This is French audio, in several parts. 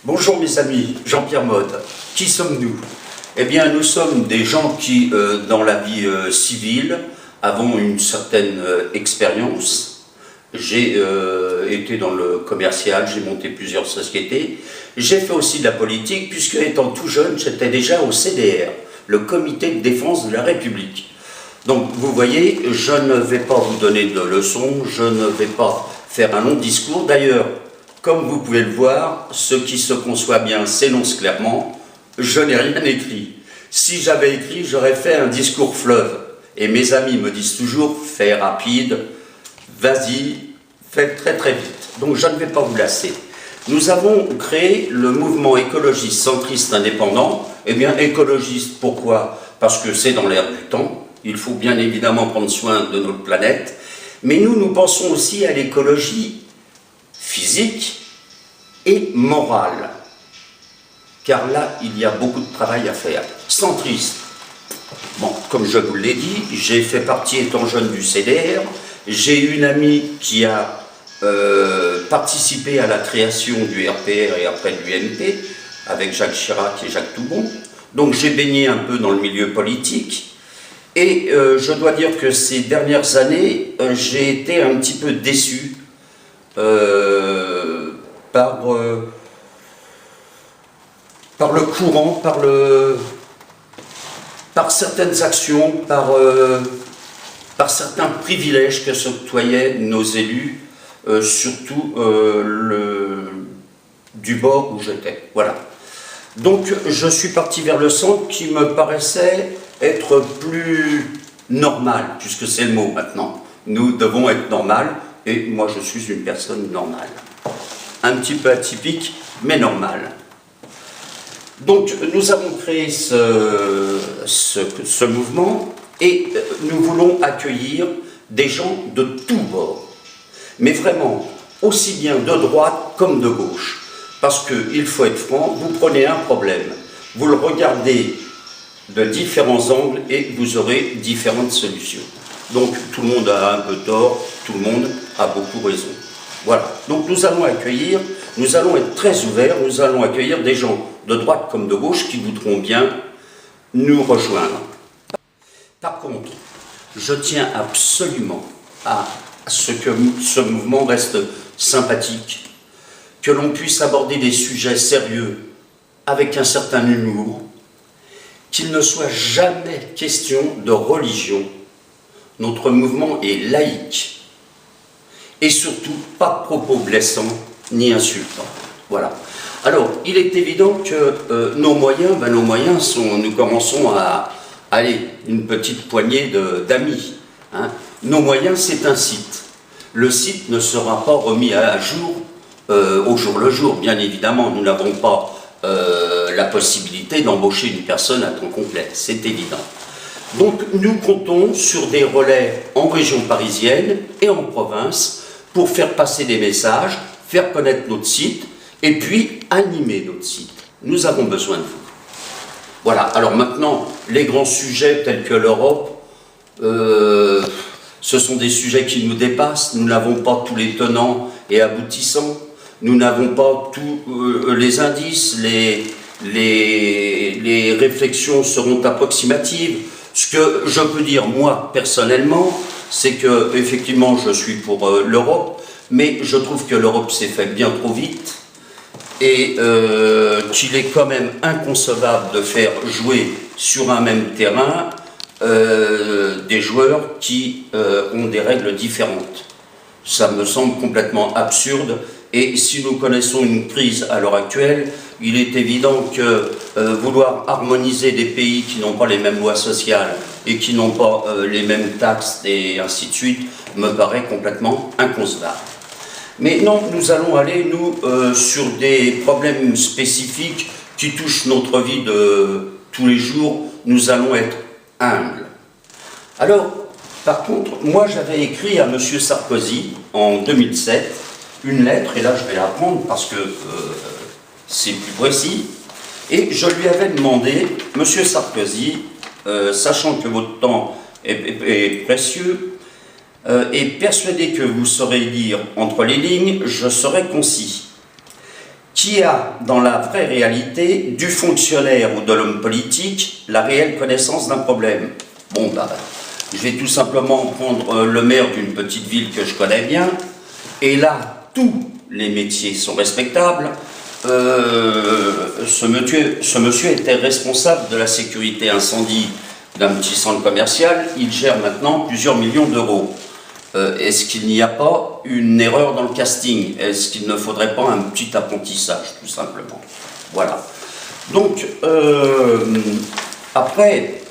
Bonjour mes amis, Jean-Pierre Mode. Qui sommes-nous? Eh bien, nous sommes des gens qui, dans la vie civile, avons une certaine expérience. J'ai été dans le commercial, j'ai monté plusieurs sociétés. J'ai fait aussi de la politique, puisque étant tout jeune, j'étais déjà au CDR, le Comité de défense de la République. Donc, vous voyez, je ne vais pas vous donner de leçons, je ne vais pas faire un long discours. D'ailleurs, comme vous pouvez le voir, ce qui se conçoit bien s'énonce clairement. Je n'ai rien écrit. Si j'avais écrit, j'aurais fait un discours fleuve. Et mes amis me disent toujours, fais rapide, vas-y, fais très très vite. Donc je ne vais pas vous lasser. Nous avons créé le mouvement écologiste centriste indépendant. Eh bien, écologiste, pourquoi? Parce que c'est dans l'air du temps. Il faut bien évidemment prendre soin de notre planète. Mais nous pensons aussi à l'écologie physique et morale. Car là, il y a beaucoup de travail à faire. Centriste. Bon, comme je vous l'ai dit, j'ai fait partie, étant jeune, du CDR. J'ai une amie qui a participé à la création du RPR et après de l'UMP, avec Jacques Chirac et Jacques Toubon. Donc j'ai baigné un peu dans le milieu politique. Et je dois dire que ces dernières années, j'ai été un petit peu déçu par le courant, par certaines actions, par certains privilèges que s'octroyaient nos élus, surtout du bord où j'étais. Voilà. Donc je suis parti vers le centre qui me paraissait être plus normal, puisque c'est le mot maintenant. Nous devons être normal, et moi je suis une personne normale. Un petit peu atypique, mais normale. Donc nous avons créé ce mouvement et nous voulons accueillir des gens de tous bords. Mais vraiment, aussi bien de droite comme de gauche. Parce qu'il faut être franc, vous prenez un problème, vous le regardez de différents angles et vous aurez différentes solutions. Donc tout le monde a un peu tort, tout le monde a beaucoup raison. Voilà, donc nous allons accueillir, nous allons être très ouverts, nous allons accueillir des gens de droite comme de gauche qui voudront bien nous rejoindre. Par contre, je tiens absolument à ce que ce mouvement reste sympathique, que l'on puisse aborder des sujets sérieux avec un certain humour, qu'il ne soit jamais question de religion. Notre mouvement est laïque. Et surtout, pas de propos blessants ni insultants. Voilà. Alors, il est évident que nos moyens sont, nous commençons à aller une petite poignée d'amis. Hein. Nos moyens, c'est un site. Le site ne sera pas remis à jour au jour le jour, bien évidemment. Nous n'avons pas la possibilité d'embaucher une personne à temps complet, c'est évident. Donc, nous comptons sur des relais en région parisienne et en province pour faire passer des messages, faire connaître notre site, et puis animer notre site. Nous avons besoin de vous. Voilà, alors maintenant, les grands sujets tels que l'Europe, ce sont des sujets qui nous dépassent, nous n'avons pas tous les tenants et aboutissants, nous n'avons pas tous les indices, les réflexions seront approximatives. Ce que je peux dire, moi, personnellement, c'est que, effectivement, je suis pour l'Europe, mais je trouve que l'Europe s'est fait bien trop vite et qu'il est quand même inconcevable de faire jouer sur un même terrain des joueurs qui ont des règles différentes. Ça me semble complètement absurde et si nous connaissons une crise à l'heure actuelle, il est évident que vouloir harmoniser des pays qui n'ont pas les mêmes lois sociales et qui n'ont pas les mêmes taxes et ainsi de suite, me paraît complètement inconcevable. Mais non, nous allons aller, nous, sur des problèmes spécifiques qui touchent notre vie de tous les jours. Nous allons être humbles. Alors, par contre, moi j'avais écrit à M. Sarkozy en 2007 une lettre, et là je vais la prendre parce que c'est plus précis, et je lui avais demandé, M. Sarkozy, sachant que votre temps est précieux, et persuadé que vous saurez lire entre les lignes, je serai concis. qui a, dans la vraie réalité, du fonctionnaire ou de l'homme politique, la réelle connaissance d'un problème. Bon, je vais tout simplement prendre le maire d'une petite ville que je connais bien, et là, tous les métiers sont respectables. Ce monsieur était responsable de la sécurité incendie d'un petit centre commercial, il gère maintenant plusieurs millions d'euros. Est-ce qu'il n'y a pas une erreur dans le casting? Est-ce qu'il ne faudrait pas un petit apprentissage, tout simplement? Voilà. Donc, après,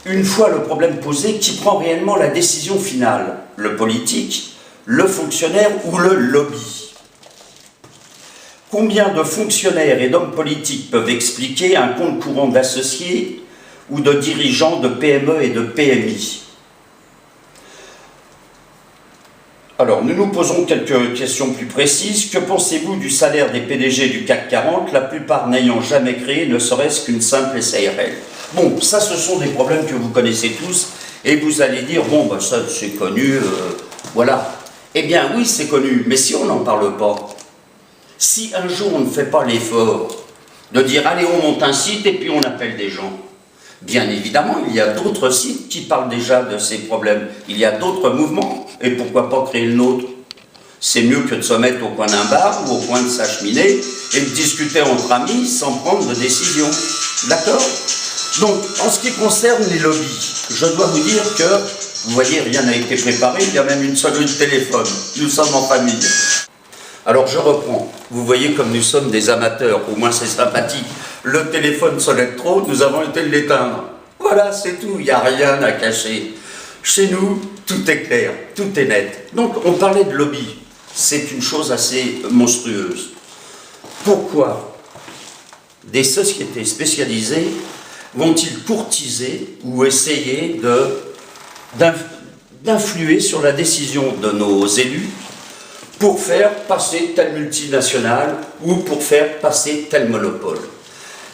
une fois le problème posé, qui prend réellement la décision finale? Le politique, le fonctionnaire ou le lobby? Combien de fonctionnaires et d'hommes politiques peuvent expliquer un compte courant d'associés ou de dirigeants de PME et de PMI? Alors, nous nous posons quelques questions plus précises. Que pensez-vous du salaire des PDG du CAC 40, la plupart n'ayant jamais créé ne serait-ce qu'une simple SARL? Bon, ça, ce sont des problèmes que vous connaissez tous, et vous allez dire, bon, ben ça, c'est connu, voilà. Eh bien, oui, c'est connu, mais si on n'en parle pas, si un jour on ne fait pas l'effort de dire, allez, on monte un site et puis on appelle des gens, bien évidemment, il y a d'autres sites qui parlent déjà de ces problèmes. Il y a d'autres mouvements, et pourquoi pas créer le nôtre? C'est mieux que de se mettre au coin d'un bar ou au coin de sa cheminée et de discuter entre amis sans prendre de décision. D'accord? Donc, en ce qui concerne les lobbies, je dois vous dire que, vous voyez, rien n'a été préparé, il y a même une sonnerie de téléphone. Nous sommes en famille. Alors, je reprends. Vous voyez comme nous sommes des amateurs, au moins c'est sympathique. Le téléphone sonnait trop, nous avons été l'éteindre. Voilà, c'est tout, il n'y a rien à cacher. Chez nous, tout est clair, tout est net. Donc, on parlait de lobby. C'est une chose assez monstrueuse. Pourquoi des sociétés spécialisées vont-ils courtiser ou essayer d'influer sur la décision de nos élus pour faire passer telle multinationale ou pour faire passer tel monopole?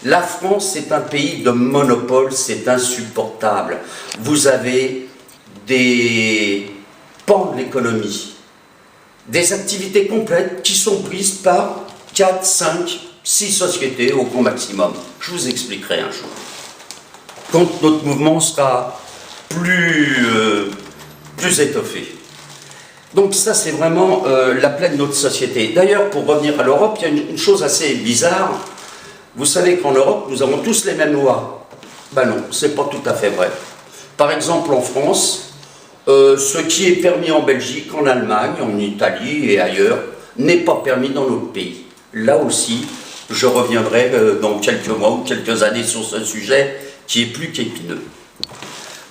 La France est un pays de monopole, c'est insupportable. Vous avez des pans de l'économie, des activités complètes qui sont prises par 4, 5, 6 sociétés au grand maximum. Je vous expliquerai un jour. Quand notre mouvement sera plus étoffé. Donc ça, c'est vraiment la plaie de notre société. D'ailleurs, pour revenir à l'Europe, il y a une chose assez bizarre. Vous savez qu'en Europe, nous avons tous les mêmes lois. Ben non, c'est pas tout à fait vrai. Par exemple, en France, ce qui est permis en Belgique, en Allemagne, en Italie et ailleurs, n'est pas permis dans notre pays. Là aussi, je reviendrai dans quelques mois ou quelques années sur ce sujet qui est plus qu'épineux.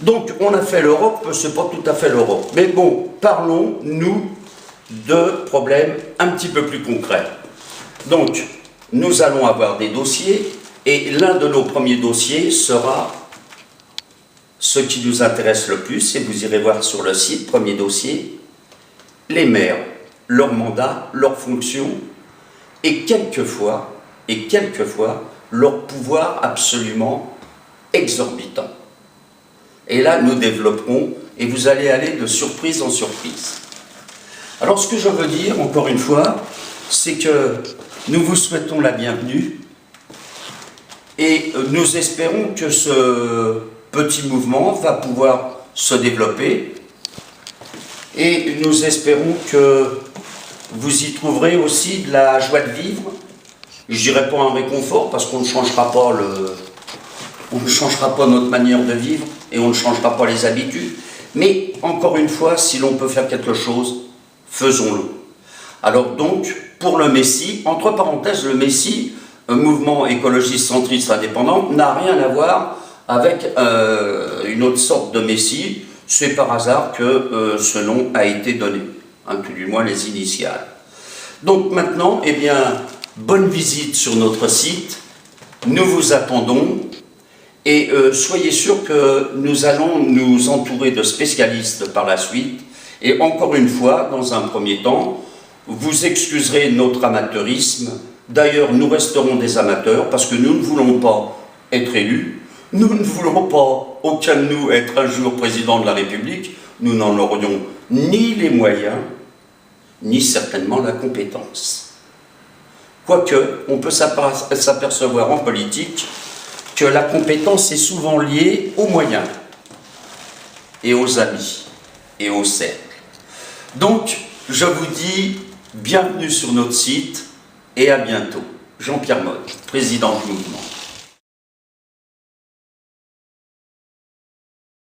Donc, on a fait l'Europe, c'est pas tout à fait l'Europe. Mais bon, parlons, nous, de problèmes un petit peu plus concrets. Donc, nous allons avoir des dossiers, et l'un de nos premiers dossiers sera ce qui nous intéresse le plus, et vous irez voir sur le site, premier dossier, les maires, leur mandat, leurs fonctions, et quelquefois, leur pouvoir absolument exorbitant. Et là, nous développerons, et vous allez aller de surprise en surprise. Alors, ce que je veux dire, encore une fois, c'est que nous vous souhaitons la bienvenue, et nous espérons que ce petit mouvement va pouvoir se développer, et nous espérons que vous y trouverez aussi de la joie de vivre. Je dirais pas un réconfort, parce qu'on ne changera pas notre manière de vivre, et on ne changera pas les habitudes. Mais, encore une fois, si l'on peut faire quelque chose, faisons-le. Alors donc, pour le Messie, entre parenthèses, le Messie, un mouvement écologiste centriste indépendant, n'a rien à voir avec une autre sorte de Messie. C'est par hasard que ce nom a été donné, hein, tout du moins les initiales. Donc maintenant, eh bien, bonne visite sur notre site, nous vous attendons, et soyez sûrs que nous allons nous entourer de spécialistes par la suite, et encore une fois, dans un premier temps, vous excuserez notre amateurisme. D'ailleurs, nous resterons des amateurs, parce que nous ne voulons pas être élus, nous ne voulons pas, aucun de nous, être un jour président de la République, nous n'en aurions ni les moyens, ni certainement la compétence. Quoique, on peut s'apercevoir en politique que la compétence est souvent liée aux moyens et aux amis et aux cercles. Donc, je vous dis bienvenue sur notre site et à bientôt. Jean-Pierre Motte, président du mouvement.